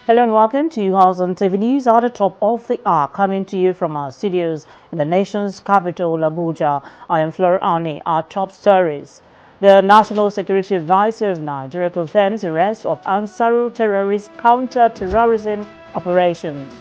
Hello and welcome to House on TV News at the top of the hour, coming to you from our studios in the nation's capital, Abuja. I am Flora Ani. Our top stories. The National Security Advisor of Nigeria confirms the arrest of Ansaru terrorist counter-terrorism operations.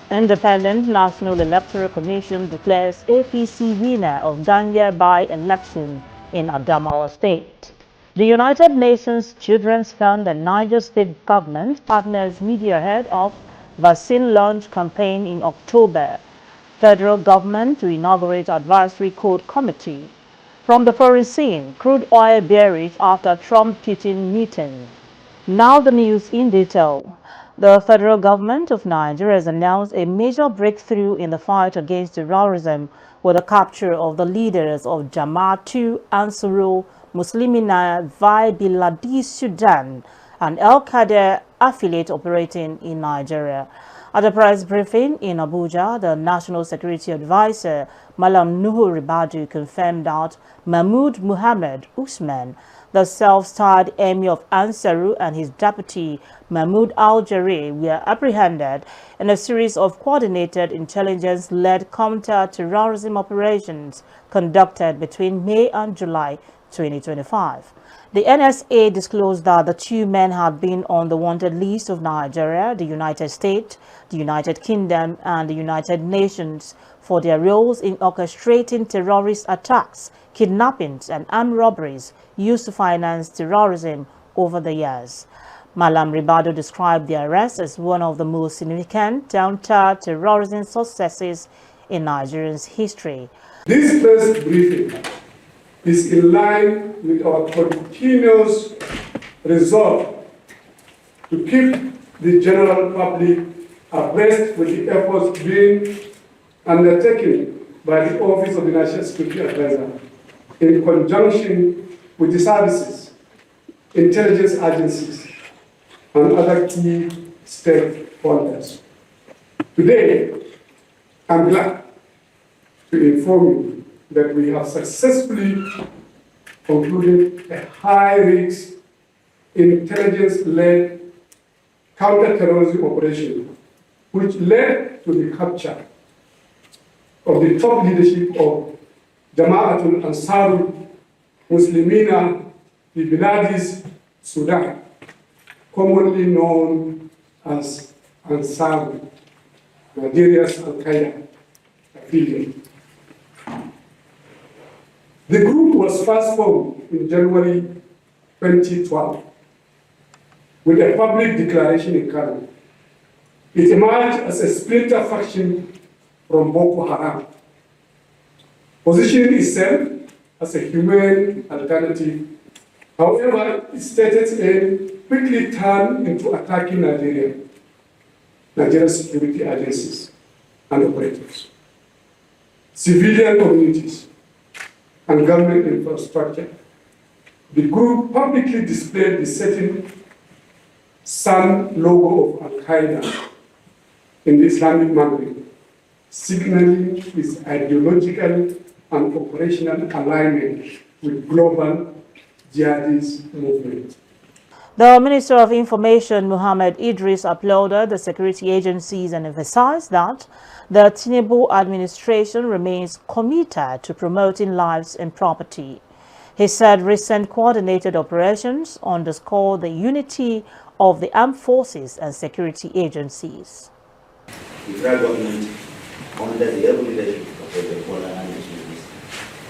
Independent National Electoral Commission declares APC winner of Ganya by-election in Adamawa State. The United Nations Children's Fund and Niger State government partners media ahead of vaccine launch campaign in October. Federal government to inaugurate advisory code committee. From the foreign scene, crude oil bearish after Trump-Putin meeting. Now the news in detail. The federal government of Nigeria has announced a major breakthrough in the fight against terrorism with the capture of the leaders of Jama'atu Ansarul Muslimina Vi Biladi Sudan, an Al-Qaeda affiliate operating in Nigeria. At a press briefing in Abuja, the National Security Advisor, Malam Nuhu Ribadu, confirmed that Mahmoud Muhammad Usman, the self-styled emir of Ansaru, and his deputy, Mahmoud Al-Jari, were apprehended in a series of coordinated intelligence-led counter-terrorism operations conducted between May and July 2025. The NSA disclosed that the two men had been on the wanted list of Nigeria, the United States, the United Kingdom, and the United Nations for their roles in orchestrating terrorist attacks, kidnappings, and armed robberies used to finance terrorism over the years. Malam Ribadu described the arrest as one of the most significant counter-terrorism successes in Nigeria's history. This press briefing is in line with our continuous resolve to keep the general public abreast with the efforts being undertaken by the Office of the National Security Advisor in conjunction with the services, intelligence agencies, and other key stakeholders. Today, I'm glad to inform you that we have successfully concluded a high-risk, intelligence-led counter-terrorism operation, which led to the capture of the top leadership of Jama'atul Ansarul Muslimina fi Biladis Sudan, commonly known as Ansar, Nigeria's Al-Qaeda affiliate. The group was first formed in January 2012 with a public declaration in Kano. It emerged as a splinter faction from Boko Haram, positioning itself as a humane alternative. However, its stated aim quickly turned into attacking Nigerian security agencies and operators, civilian communities, and government infrastructure. The group publicly displayed the setting sun logo of Al-Qaeda in the Islamic Maghreb, signaling its ideological and operational alignment with global jihadist movement. The Minister of Information, Muhammad Idris, applauded the security agencies and emphasized that the Tinubu administration remains committed to promoting lives and property. He said recent coordinated operations underscore the unity of the armed forces and security agencies. The federal government, under the able leadership of President Bola Ahmed Tinubu,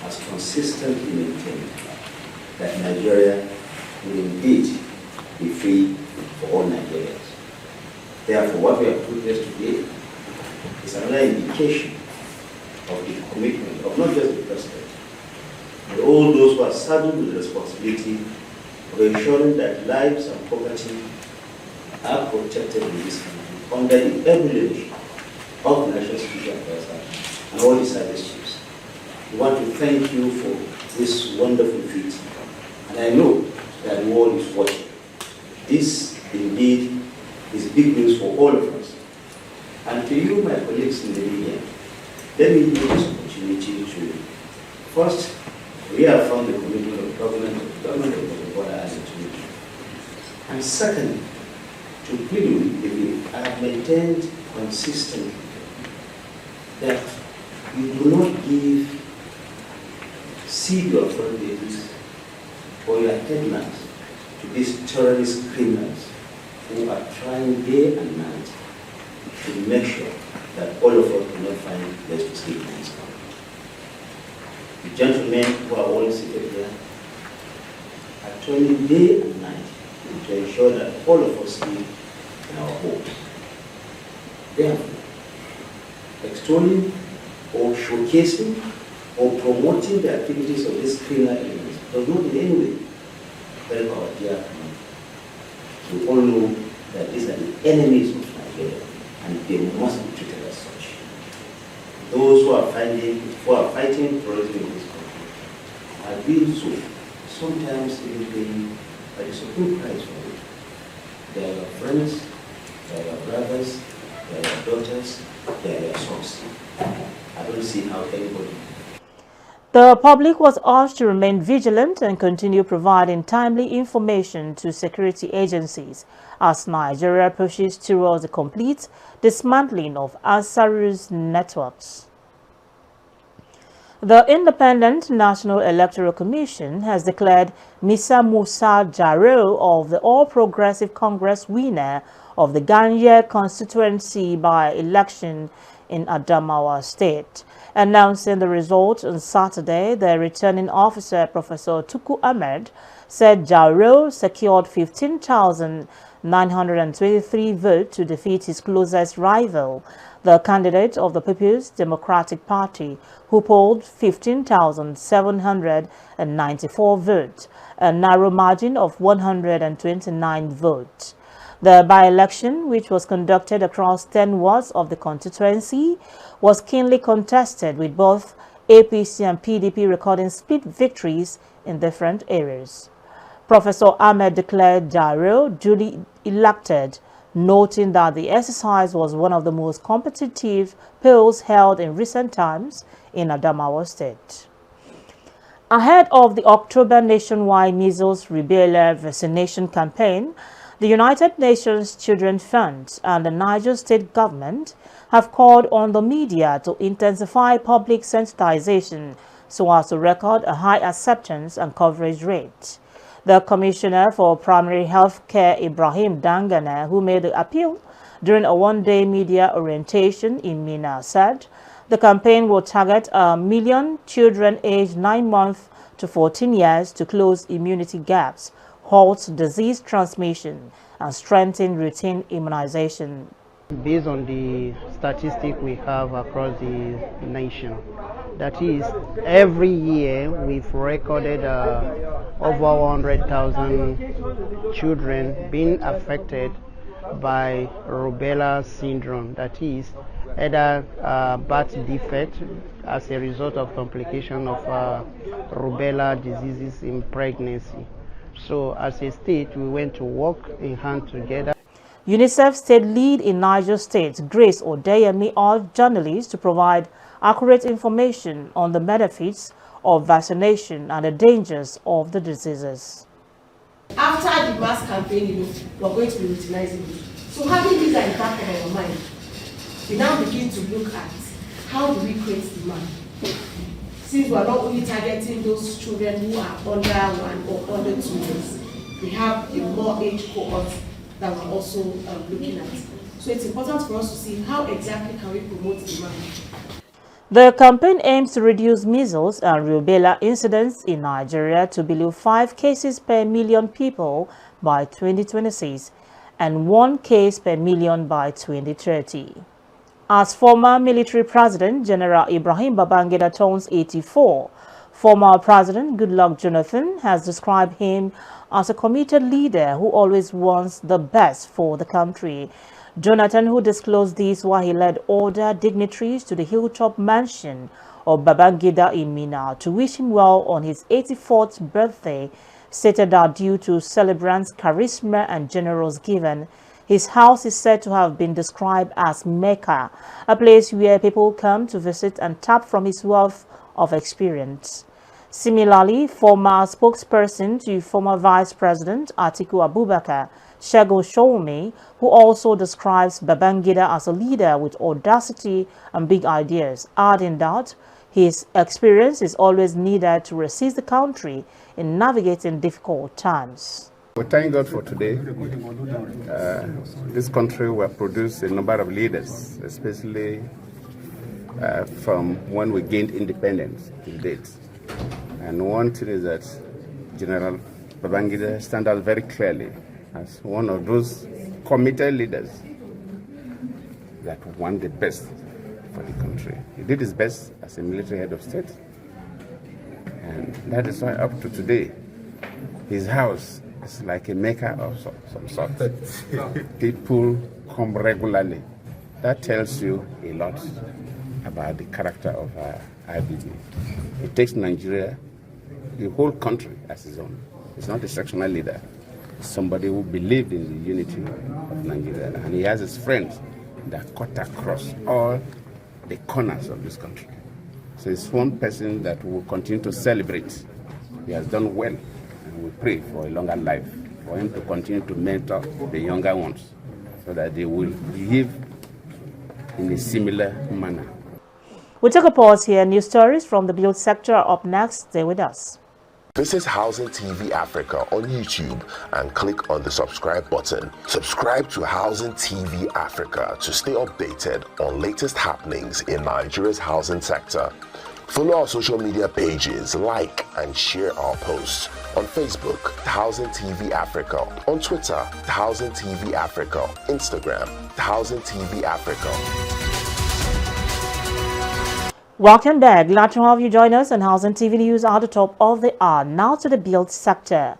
has consistently maintained that Nigeria will indeed be free for all Nigerians. Therefore, what we have witnessed today is another indication of the commitment of not just the President, but all those who are saddled with the responsibility of ensuring that lives and property are protected in this country under the able leadership of the National Security Advisor and all the service chiefs. We want to thank you for this wonderful feat, and I know that the world is watching. This indeed is big news for all of us. And to you, my colleagues in the media, let me use this opportunity to first reaffirm the commitment of the government of the border as a community. And second, to plead with I have maintained consistently that you do not give seed your foreign babies or your headlines to these terrorist criminals who are trying day and night to make sure that all of us do not find a place to sleep in this country. The gentlemen who are all seated here are toiling day and night to ensure that all of us sleep in our homes. Therefore, extolling or showcasing or promoting the activities of these criminal elements does not in any way help our dear community. We all know that these are the enemies of Nigeria and they must be treated as such. Those who are fighting terrorism in this country are doing so, sometimes even paying a supreme price for it. They are your friends, they are your brothers, they are your daughters, they are your sons. I don't see how anybody. The public was urged to remain vigilant and continue providing timely information to security agencies as Nigeria pushes towards the complete dismantling of Ansar's networks. The Independent National Electoral Commission has declared Mr. Musa Jaro of the All Progressive Congress winner of the Ganye constituency by election in Adamawa State. Announcing the result on Saturday, the returning officer, Professor Tuku Ahmed, said Jaro secured 15,923 votes to defeat his closest rival, the candidate of the People's Democratic Party, who polled 15,794 votes, a narrow margin of 129 votes. The by-election, which was conducted across 10 wards of the constituency, was keenly contested, with both APC and PDP recording split victories in different areas. Professor Ahmed declared Jaro duly elected, noting that the exercise was one of the most competitive polls held in recent times in Adamawa State. Ahead of the October nationwide measles rubella vaccination campaign, the United Nations Children's Fund and the Niger State government have called on the media to intensify public sensitization so as to record a high acceptance and coverage rate. The Commissioner for Primary Health Care, Ibrahim Dangane, who made the appeal during a one-day media orientation in Mina, said the campaign will target 1 million children aged 9 months to 14 years to close immunity gaps, halt disease transmission, and strengthen routine immunization. Based on the statistic we have across the nation, that is, every year we've recorded over 100,000 children being affected by rubella syndrome, that is, either birth defect as a result of complication of rubella diseases in pregnancy. So as a state, we went to work in hand together. UNICEF State Lead in Niger State, Grace Odeyemi, urged journalists to provide accurate information on the benefits of vaccination and the dangers of the diseases. After the mass campaign, we're going to be routinizing it. So having this at the back of our mind, we now begin to look at how do we create demand. Since we're not only targeting those children who are under 1 or under 2 years, we have a more age cohort that we're also looking at. So it's important for us to see how exactly can we promote demand. The campaign aims to reduce measles and rubella incidents in Nigeria to below 5 cases per million people by 2026 and 1 case per million by 2030. As former military president General Ibrahim Babangida turns 84, former President Goodluck Jonathan has described him as a committed leader who always wants the best for the country. Jonathan, who disclosed this while he led other dignitaries to the hilltop mansion of Babangida in Mina to wish him well on his 84th birthday, stated that due to celebrants' charisma and generous giving, his house is said to have been described as Mecca, a place where people come to visit and tap from his wealth of experience. Similarly, former spokesperson to former Vice President Atiku Abubakar Segun Showunmi, who also describes Babangida as a leader with audacity and big ideas, adding that his experience is always needed to assist the country in navigating difficult times. We thank God for today. This country will produce a number of leaders, especially from when we gained independence to date. And one thing is that General Babangida stands out very clearly as one of those committed leaders that want the best for the country. He did his best as a military head of state. And that is why up to today, his house is like a mecca of some sort. People come regularly. That tells you a lot about the character of IBB. He takes Nigeria, the whole country, as his own. He's not a sectional leader. He's somebody who believed in the unity of Nigeria. And he has his friends that cut across all the corners of this country. So it's one person that we will continue to celebrate. He has done well, and we pray for a longer life, for him to continue to mentor the younger ones so that they will behave in a similar manner. We take a pause here. News stories from the build sector are up next. Stay with us. This is Housing TV Africa on YouTube and click on the subscribe button. Subscribe to Housing TV Africa to stay updated on latest happenings in Nigeria's housing sector. Follow our social media pages, like and share our posts. On Facebook, Housing TV Africa. On Twitter, Housing TV Africa. Instagram, Housing TV Africa. Welcome back. Glad to have you join us on Housing TV News at the top of the hour. Now to the build sector.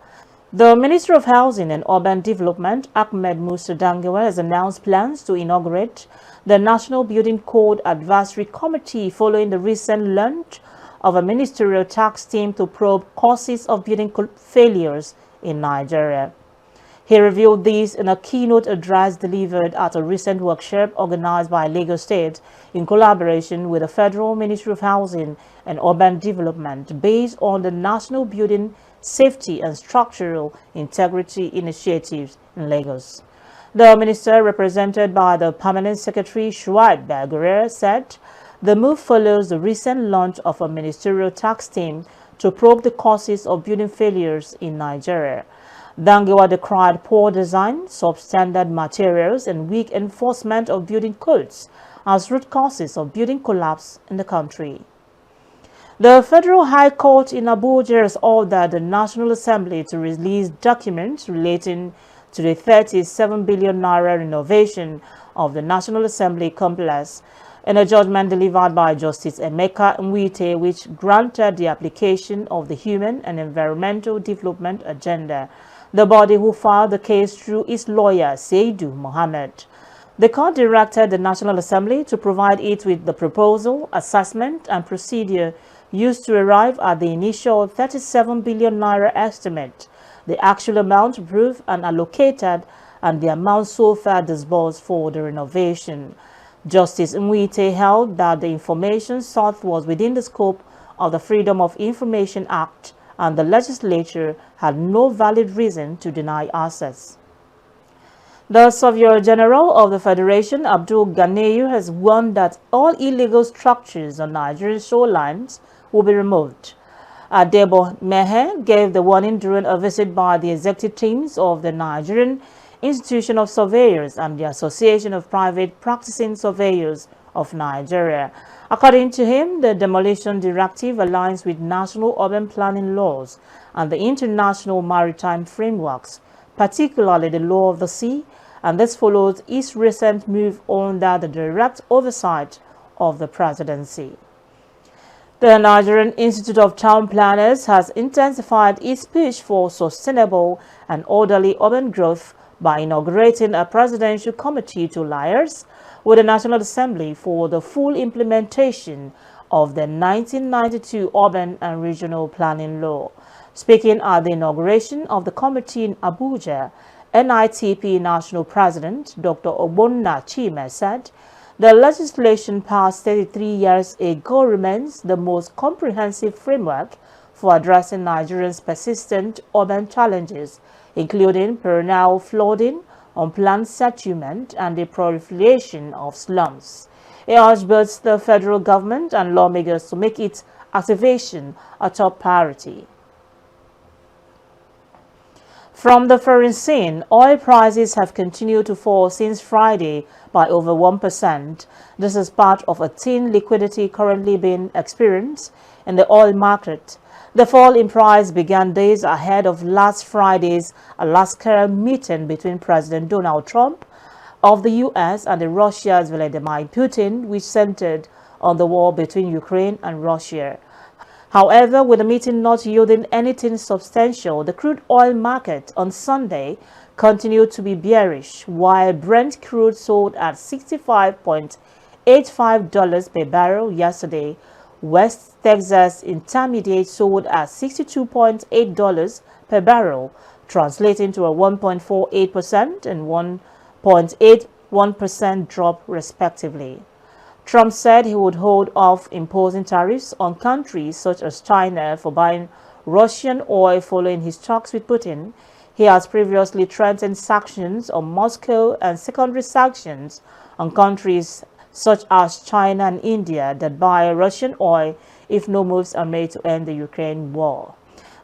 The Minister of Housing and Urban Development, Ahmed Musa Dangiwa, has announced plans to inaugurate the National Building Code Advisory Committee following the recent launch of a ministerial task team to probe causes of building failures in Nigeria. He revealed this in a keynote address delivered at a recent workshop organized by Lagos State in collaboration with the Federal Ministry of Housing and Urban Development based on the National Building Safety and Structural Integrity Initiatives in Lagos. The minister, represented by the Permanent Secretary Shuaib Bagure, said the move follows the recent launch of a ministerial task team to probe the causes of building failures in Nigeria. Dangiwa decried poor design, substandard materials, and weak enforcement of building codes as root causes of building collapse in the country. The Federal High Court in Abuja has ordered the National Assembly to release documents relating to the 37 billion naira renovation of the National Assembly complex in a judgment delivered by Justice Emeka Nwite, which granted the application of the Human and Environmental Development Agenda, the body who filed the case through its lawyer, Seidu Mohammed. The court directed the National Assembly to provide it with the proposal, assessment, and procedure used to arrive at the initial 37 billion naira estimate, the actual amount approved and allocated, and the amount so far disbursed for the renovation. Justice Nwite held that the information sought was within the scope of the Freedom of Information Act, and the legislature had no valid reason to deny access. The Surveyor General of the Federation, Abdul Ganiyu, has warned that all illegal structures on Nigerian shorelines will be removed. Adebo Mehe gave the warning during a visit by the executive teams of the Nigerian Institution of Surveyors and the Association of Private Practicing Surveyors of Nigeria. According to him, the demolition directive aligns with national urban planning laws and the international maritime frameworks, particularly the law of the sea, and this follows its recent move under the direct oversight of the presidency. The Nigerian Institute of Town Planners has intensified its push for sustainable and orderly urban growth by inaugurating a presidential committee to liaise with the National Assembly for the full implementation of the 1992 Urban and Regional Planning Law. Speaking at the inauguration of the committee in Abuja, NITP National President Dr. Ogbonna Chime said the legislation passed 33 years ago remains the most comprehensive framework for addressing Nigerians' persistent urban challenges, including perennial flooding, unplanned settlement, and the proliferation of slums. He urged both the federal government and lawmakers to make its activation a top priority. From the foreign scene, oil prices have continued to fall since Friday by over 1%. This is part of a thin liquidity currently being experienced in the oil market. The fall in price began days ahead of last Friday's Alaska meeting between President Donald Trump of the U.S. and Russia's Vladimir Putin, which centered on the war between Ukraine and Russia. However, with the meeting not yielding anything substantial, the crude oil market on Sunday continued to be bearish, while Brent crude sold at $65.85 per barrel yesterday. West Texas Intermediate sold at $62.8 per barrel, translating to a 1.48% and 1.81% drop respectively. Trump said he would hold off imposing tariffs on countries such as China for buying Russian oil following his talks with Putin. He has previously threatened sanctions on Moscow and secondary sanctions on countries such as China and India that buy Russian oil if no moves are made to end the Ukraine war.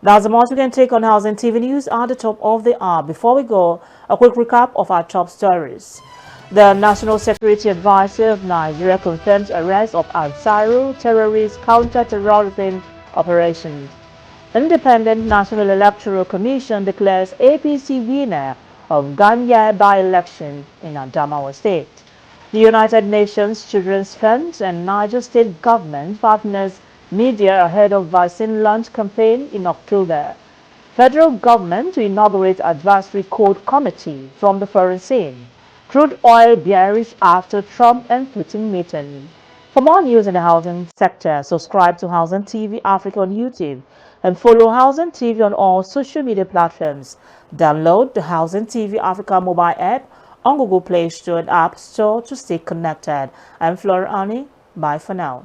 That's the most we can take on Housing TV News at the top of the hour. Before we go, a quick recap of our top stories. The National Security Advisor of Nigeria confirms arrest of Ansarul terrorist counter-terrorism operations. Independent National Electoral Commission declares APC winner of Ganya by-election in Adamawa State. The United Nations Children's Fund and Niger State government partners media ahead of vaccine launch campaign in October. Federal government to inaugurate advisory code committee from the foreign scene. Crude oil bearish after Trump and Putin meeting. For more news in the housing sector, subscribe to Housing TV Africa on YouTube and follow Housing TV on all social media platforms. Download the Housing TV Africa mobile app on Google Play Store and App Store to stay connected. I'm Flora Ani. Bye for now.